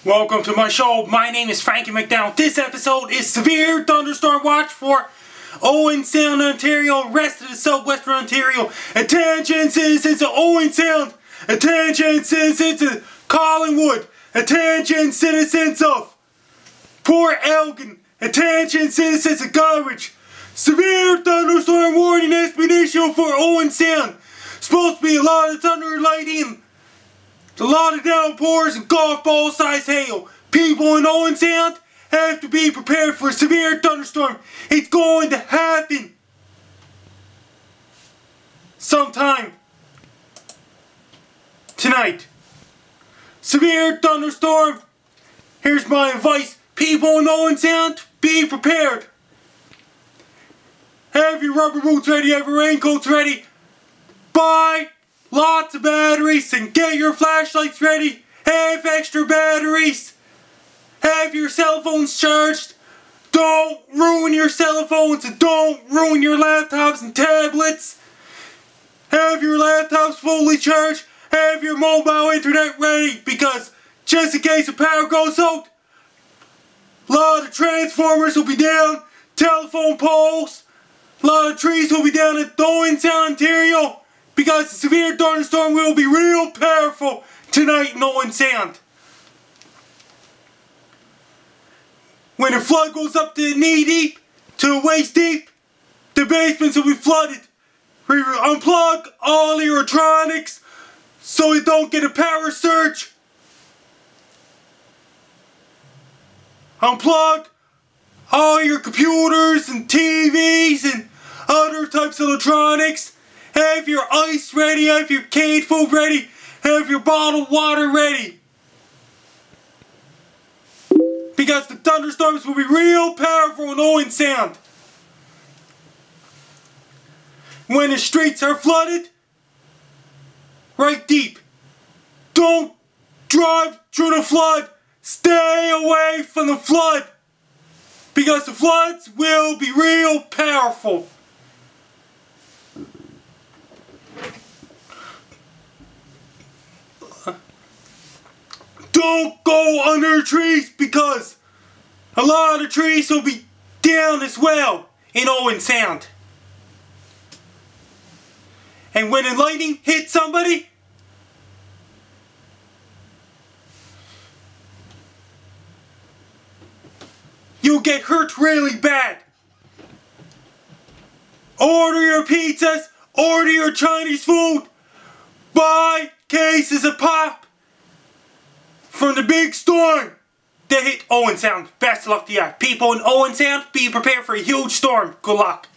Welcome to my show. My name is Frankie McDowell. This episode is Severe Thunderstorm Watch for Owen Sound Ontario, rest of the southwestern Ontario. Attention citizens of Owen Sound. Attention citizens of Collingwood. Attention citizens of Port Elgin. Attention citizens of Goderich. Severe thunderstorm warning has been issued for Owen Sound. Supposed to be a lot of thunder and lightning, a lot of downpours and golf ball size hail. People in Owen Sound have to be prepared for a severe thunderstorm. It's going to happen sometime tonight. Severe thunderstorm. Here's my advice. People in Owen Sound, be prepared. Have your rubber boots ready, have your raincoats ready. Buy lots of batteries and get your flashlights ready. Have extra batteries. Have your cell phones charged. Don't ruin your cell phones and don't ruin your laptops and tablets. Have your laptops fully charged. Have your mobile internet ready, because just in case the power goes out, a lot of transformers will be down, telephone poles, a lot of trees will be down at Owen Sound Ontario, because the severe thunderstorm will be real powerful tonight in Owen Sound. When the flood goes up to knee deep, to waist deep, the basements will be flooded. Unplug all your electronics so you don't get a power surge. Unplug all your computers and TVs and other types of electronics. Have your ice ready, have your canned food ready, have your bottled water ready. Because the thunderstorms will be real powerful in Owen Sound. When the streets are flooded, right deep. Don't drive through the flood. Stay away from the flood. Because the floods will be real powerful. Don't go under trees, because a lot of trees will be down as well in Owen Sound. And when the lightning hits somebody, you'll get hurt really bad. Order your pizzas, order your Chinese food, buy cases of pop from the big storm that hit Owen Sound. Best of luck to you. People in Owen Sound, be prepared for a huge storm. Good luck.